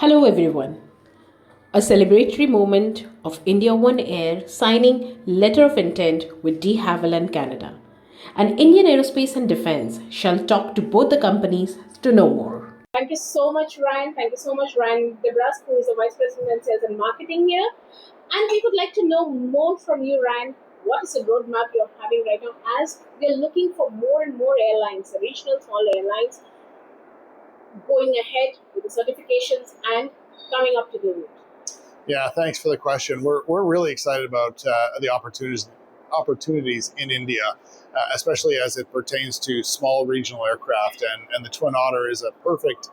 Hello everyone. A celebratory moment of IndiaOne Air signing letter of intent with Havilland Canada. And Indian Aerospace and Defence shall talk to both the companies to know more. Thank you so much, Ryan. Thank you so much, Ryan Debrusk, who is the Vice President of Sales and Marketing here. And we would like to know more from you, Ryan. What is the roadmap you're having right now as we're looking for more and more airlines, the regional small airlines, going ahead with the certifications and coming up to the route? Yeah, thanks for the question. We're really excited about the opportunities in India, especially as it pertains to small regional aircraft, and the Twin Otter is a perfect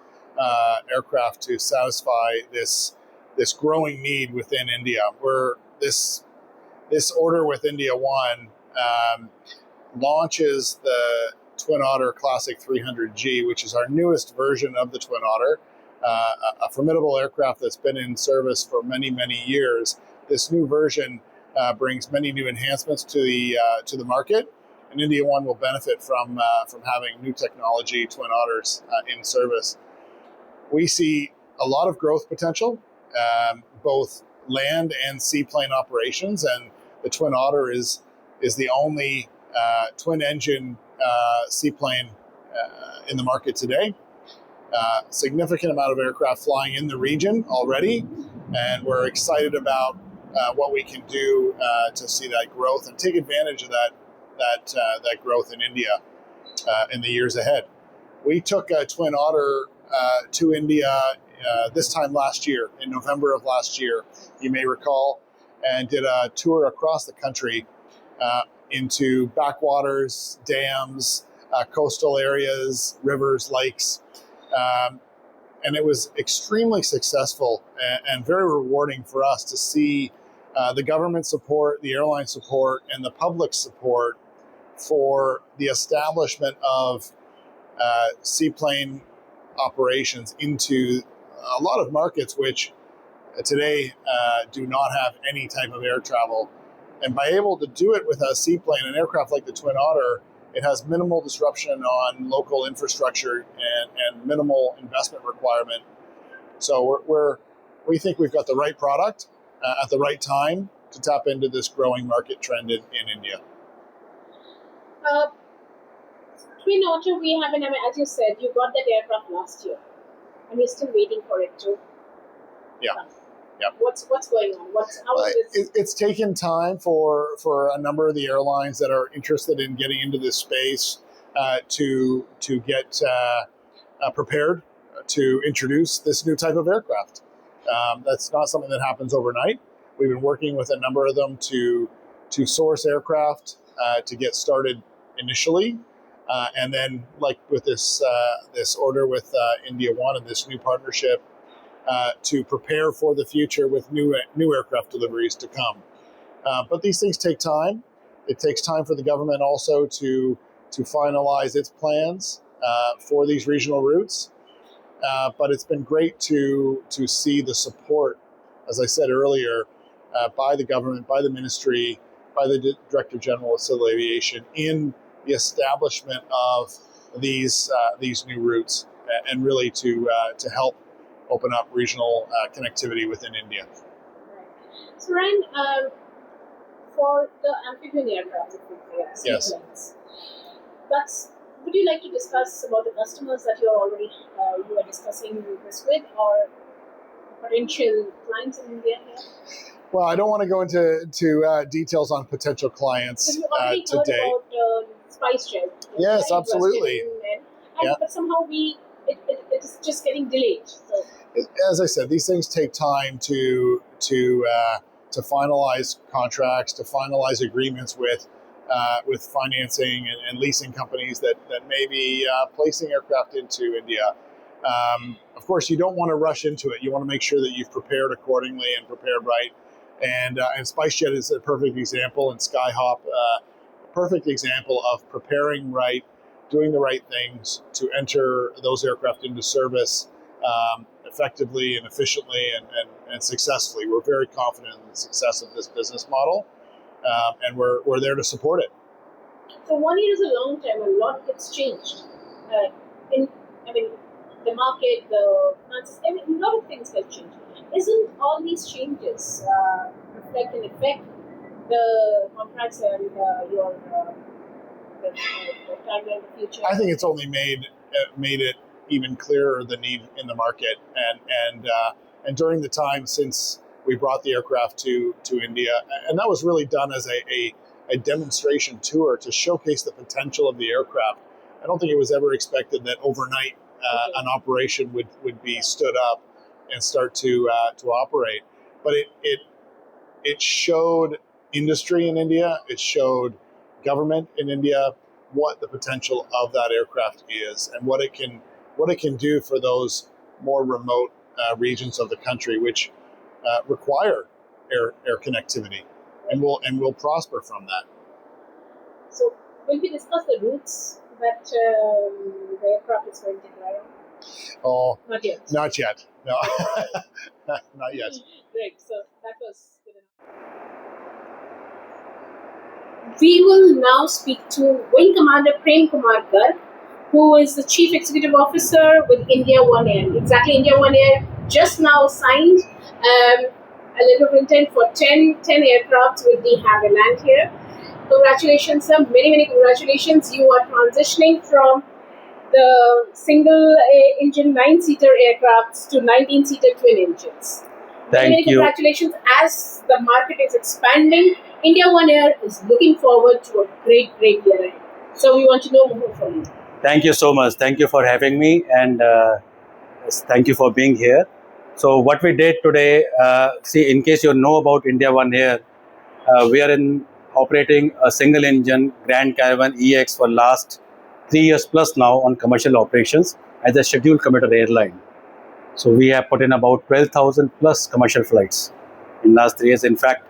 aircraft to satisfy this growing need within India. Where this order with IndiaOne launches the Twin Otter Classic 300G, which is our newest version of the Twin Otter. A formidable aircraft that's been in service for many, many years. This new version brings many new enhancements to the market, and IndiaOne will benefit from having new technology Twin Otters in service. We see a lot of growth potential, both land and seaplane operations, and the Twin Otter is the only twin engine seaplane in the market today. Significant amount of aircraft flying in the region already, and we're excited about what we can do to see that growth and take advantage of that growth in India in the years ahead. We took a Twin Otter to India this time last year, in November of last year, you may recall, and did a tour across the country into backwaters, dams, coastal areas, rivers, lakes. And it was extremely successful and very rewarding for us to see the government support, the airline support, and the public support for the establishment of seaplane operations into a lot of markets which today do not have any type of air travel. And by able to do it with a seaplane, an aircraft like the Twin Otter, it has minimal disruption on local infrastructure and minimal investment requirement. So we think we've got the right product at the right time to tap into this growing market trend in India. Twin Otter, we have as you said, you got that aircraft last year, and we're still waiting for it to come. Yeah. What's going on? How is this? It's taken time for a number of the airlines that are interested in getting into this space to get prepared to introduce this new type of aircraft. That's not something that happens overnight. We've been working with a number of them to source aircraft to get started initially, and then like with this order with IndiaOne and this new partnership. To prepare for the future with new aircraft deliveries to come. But these things take time. It takes time for the government also to finalize its plans for these regional routes. But it's been great to see the support, as I said earlier, by the government, by the ministry, by the Director General of Civil Aviation in the establishment of these new routes, and really to help open up regional connectivity within India. Right. So Ryan, for the amphibian aircraft, Yes. Would you like to discuss about the customers that you are discussing this with, or potential clients in India here? Well, I don't want to go into details on potential clients Because we already today. heard about SpiceJet. Yes, absolutely. But somehow it's just getting delayed. So. As I said, these things take time to finalize contracts, to finalize agreements with financing and leasing companies that may be placing aircraft into India. Of course, you don't want to rush into it. You want to make sure that you've prepared accordingly and prepared right. And SpiceJet is a perfect example, and Skyhop, a perfect example of preparing right, doing the right things to enter those aircraft into service effectively and efficiently and successfully. We're very confident in the success of this business model, and we're there to support it. So 1 year is a long time. A lot gets changed. the market, the finances, a lot of things have changed. Isn't all these changes reflect and affect the contracts and the timeline in the future? I think it's only made it even clearer the need in the market, and during the time since we brought the aircraft to India, and that was really done as a demonstration tour to showcase the potential of the aircraft. I don't think it was ever expected that overnight an operation would be stood up and start to operate. But it showed industry in India, it showed government in India what the potential of that aircraft is and what it can do for those more remote regions of the country, which require air connectivity, and will prosper from that. So, will we discuss the routes that the aircraft is going to fly on? Oh, Not yet. Not yet. No, not yet. Great. So that was good enough. We will now speak to Wing Commander Prem Kumar Garg, who is the Chief Executive Officer with IndiaOne Air. Exactly, IndiaOne Air just now signed a letter of intent for 10 aircrafts with the Havilland here. Congratulations, sir. Many, many congratulations. You are transitioning from the single engine 9-seater aircrafts to 19-seater twin engines. Many congratulations. As the market is expanding, IndiaOne Air is looking forward to a great year ahead. So we want to know more from you. Thank you so much. Thank you for having me, and thank you for being here. So what we did today, see, in case you know about IndiaOne Air, we are operating a single engine Grand Caravan EX for last 3 years plus now on commercial operations as a scheduled commuter airline. So we have put in about 12,000 plus commercial flights in last 3 years. In fact,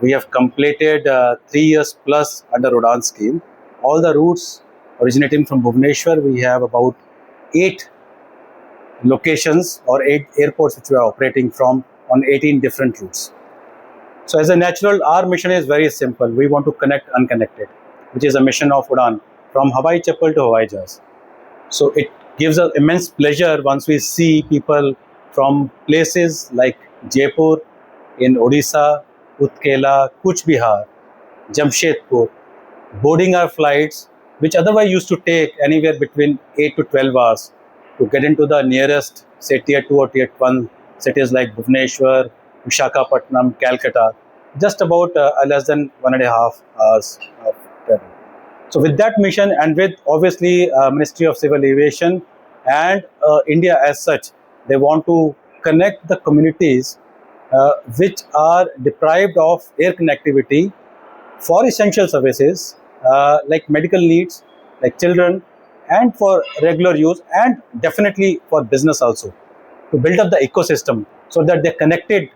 we have completed 3 years plus under UDAN scheme. All the routes originating from Bhubaneswar, we have about 8 locations or 8 airports which we are operating from on 18 different routes. So as a natural, our mission is very simple. We want to connect unconnected, which is a mission of UDAN, from Hawaii Chapel to Hawaii Jahaz. So it gives us immense pleasure once we see people from places like Jaipur, in Odisha, Utkela, Kuch Bihar, Jamshedpur, boarding our flights, which otherwise used to take anywhere between 8 to 12 hours to get into the nearest, say, tier 2 or tier 1 cities like Bhubaneswar, Visakhapatnam, Calcutta, just about less than 1.5 hours of travel. So with that mission, and with obviously Ministry of Civil Aviation and India as such, they want to connect the communities which are deprived of air connectivity for essential services like medical needs, like children, and for regular use, and definitely for business also, to build up the ecosystem so that they're connected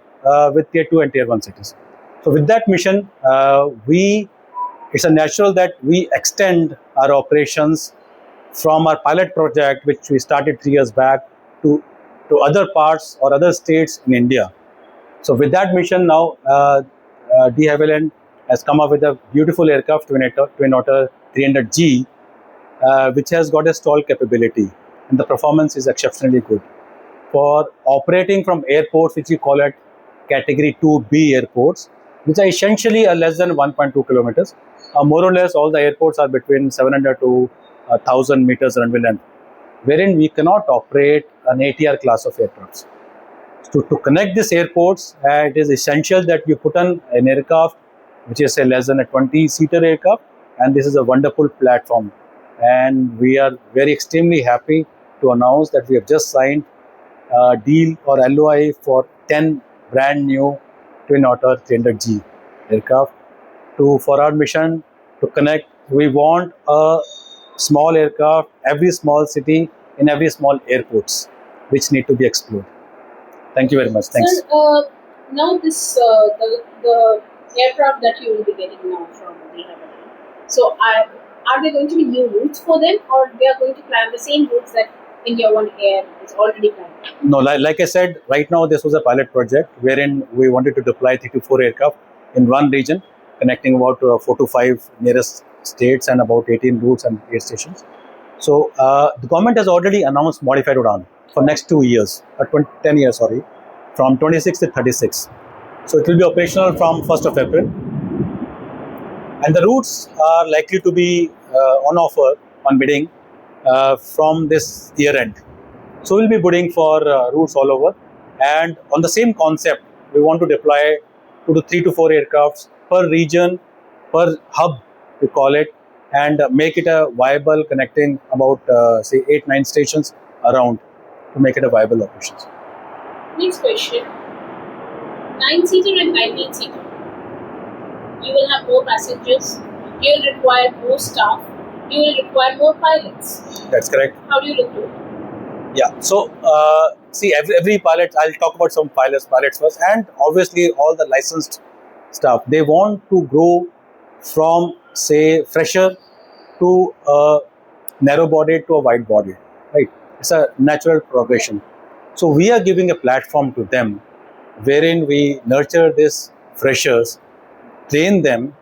with tier 2 and tier 1 cities. So with that mission, it's a natural that we extend our operations from our pilot project, which we started 3 years back, to other parts or other states in India. So with that mission now, de Havilland has come up with a beautiful aircraft, Twin Otter 300G, which has got a stall capability, and the performance is exceptionally good. For operating from airports, which we call it category 2B airports, which are essentially less than 1.2 kilometers. More or less, all the airports are between 700 to 1,000 meters runway length, wherein we cannot operate an ATR class of aircrafts. So to connect these airports, it is essential that you put on an aircraft which is, say, less than a 20-seater aircraft, and this is a wonderful platform. And we are very extremely happy to announce that we have just signed a deal or LOI for 10 brand new Twin Otter 300G aircraft. For our mission to connect, we want a small aircraft, every small city, in every small airports, which need to be explored. Thank you very much. Thanks. Sir, now this the aircraft that you will be getting now from the Havilland. So are there going to be new routes for them, or they are going to plan the same routes that IndiaOne Air is already planning? No, like I said, right now this was a pilot project wherein we wanted to deploy 3 to 4 aircraft in one region, connecting about 4 to 5 nearest states and about 18 routes and air stations. So the government has already announced modified UDAN. for next 2 years, or 10 years, sorry, from 26 to 36. So it will be operational from 1st of April. And the routes are likely to be on offer, on bidding, from this year end. So we'll be bidding for routes all over. And on the same concept, we want to deploy 3 to 4 aircrafts per region, per hub, we call it, and make it a viable, connecting about, say, 8-9 stations around to make it a viable operation. Next question. 9-seater and 19-seater. You will have more passengers. You will require more staff. You will require more pilots. That's correct. How do you look to it? Yeah. So, see, every pilot, I'll talk about some pilots first, and obviously all the licensed staff, they want to grow from, say, fresher to a narrow body to a wide body, right? It's a natural progression. So we are giving a platform to them wherein we nurture these freshers, train them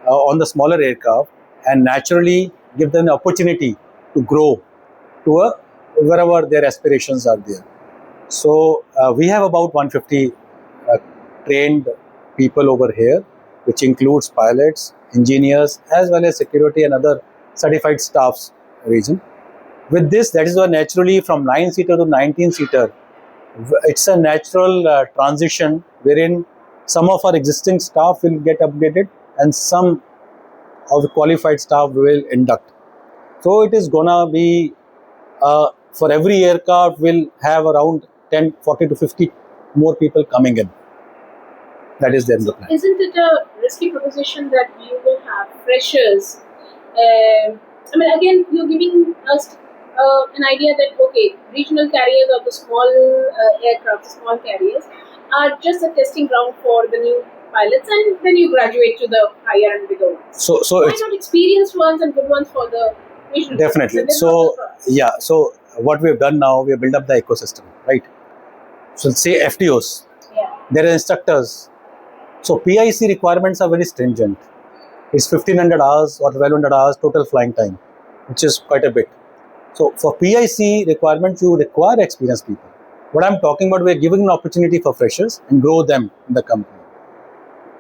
on the smaller aircraft, and naturally give them the opportunity to grow to wherever their aspirations are there. So we have about 150 trained people over here, which includes pilots, engineers, as well as security and other certified staffs region. With this, that is why naturally from 9-seater to 19-seater, it's a natural transition wherein some of our existing staff will get upgraded and some of the qualified staff will induct. So it is gonna be, for every aircraft will have around 40 to 50 more people coming in. That is then the plan. Isn't it a risky proposition that you will have freshers? I mean, again, you're giving us an idea that, okay, regional carriers or the small aircraft, small carriers, are just a testing ground for the new pilots, and then you graduate to the higher and bigger ones. So why it's not experienced ones and good ones for the regional? definitely. So yeah. So what we have done now, we have built up the ecosystem, right? So say FTOs, Yeah. there are instructors. So PIC requirements are very stringent. It's 1500 hours or 1200 hours total flying time, which is quite a bit. So for PIC requirements, you require experienced people. What I'm talking about, we're giving an opportunity for freshers and grow them in the company.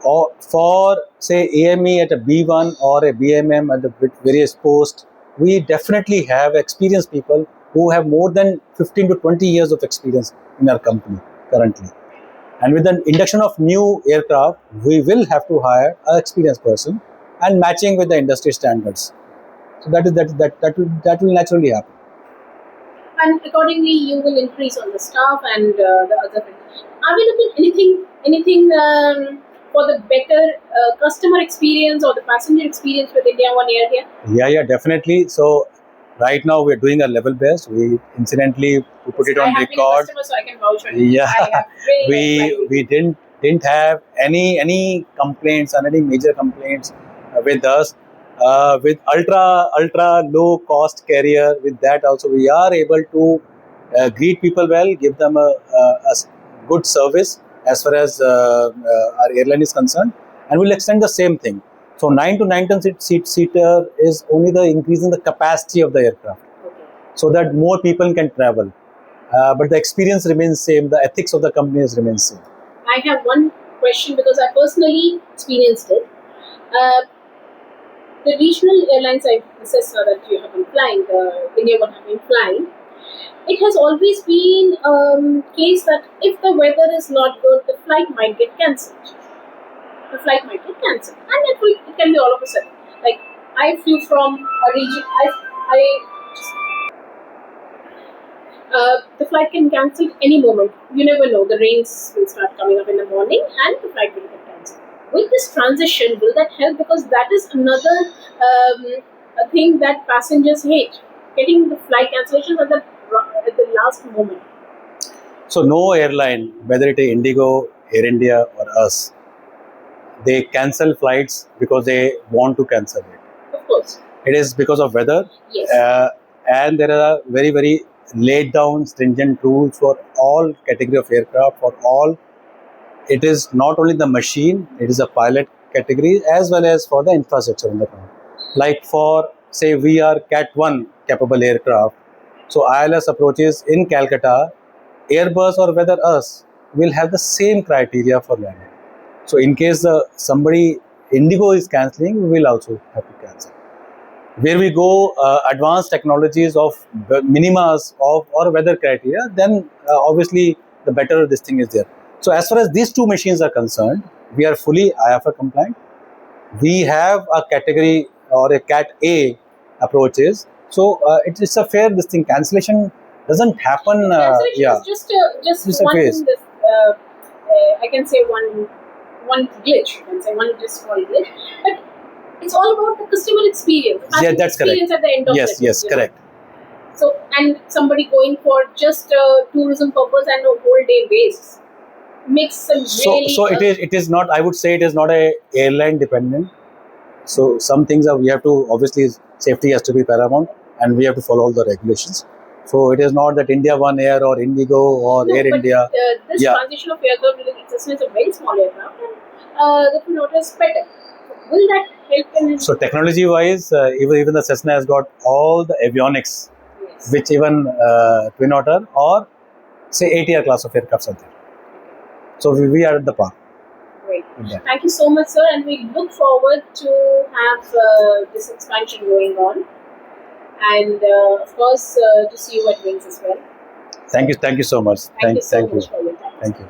Or for, say, AME at a B1 or a BMM at the various posts, we definitely have experienced people who have more than 15 to 20 years of experience in our company currently. And with the induction of new aircraft, we will have to hire an experienced person and matching with the industry standards. So that will naturally happen. And accordingly, you will increase on the staff and the other things. Are we looking anything for the better customer experience or the passenger experience with IndiaOne Air here? Yeah, definitely. So right now we're doing a level best. We incidentally put it on I have record. been a customer, so I can vouch on it. Yeah, I have really we didn't have any complaints or any major complaints with us. With ultra low cost carrier, with that also we are able to greet people well, give them a good service as far as our airline is concerned, and we'll extend the same thing. So 9 to 19 seater is only the increase in the capacity of the aircraft, so that more people can travel. But the experience remains same. The ethics of the company remains same. I have one question because I personally experienced it. The regional airlines that you have been flying, the IndiaOne have been flying, it has always been case that if the weather is not good, the flight might get cancelled. And it can be all of a sudden. Like, I flew from a region, the flight can cancel any moment. You never know. The rains will start coming up in the morning and the flight will get cancelled. With this transition, will that help? Because that is another a thing that passengers hate, getting the flight cancellations at the last moment. So no airline, whether it is Indigo, Air India or us, they cancel flights because they want to cancel it. Of course. It is because of weather. Yes. And there are very, very laid down stringent rules for all category of aircraft, for all. It is not only the machine, it is a pilot category as well as for the infrastructure in the ground. Like for, say, we are Cat 1 capable aircraft, So ILS approaches in Calcutta, Airbus or whether us will have the same criteria for landing. So in case somebody Indigo is cancelling, we will also have to cancel. Where we go advanced technologies of minimas of or weather criteria, then obviously the better this thing is there. So as far as these two machines are concerned, we are fully IFR compliant. We have a category or a Cat A approaches. So it's a fair this thing. Cancellation doesn't happen. Cancellation is just a one. phase. I can say one glitch. I can say one just small glitch, but it's all about the customer experience. Yeah, that's experience correct. At the end of yes, it, yes, correct. So, and somebody going for just tourism purpose and a whole day waste makes some really. So it is not. I would say it is not a airline dependent. So some things are we have to obviously safety has to be paramount, and we have to follow all the regulations. So it is not that IndiaOne Air or Indigo or No, Air but India. This transition of aircraft is a very small aircraft, and the Twin Otter is better. Will that help in? So technology wise, even the Cessna has got all the avionics, Yes. which even Twin Otter or say ATR class of aircraft are there. So we are at the par. Great. Thank you so much, sir, and we look forward to have this expansion going on, and of course to see you at Wings as well. Thank you so much. Thank you so much for your time. Thank you.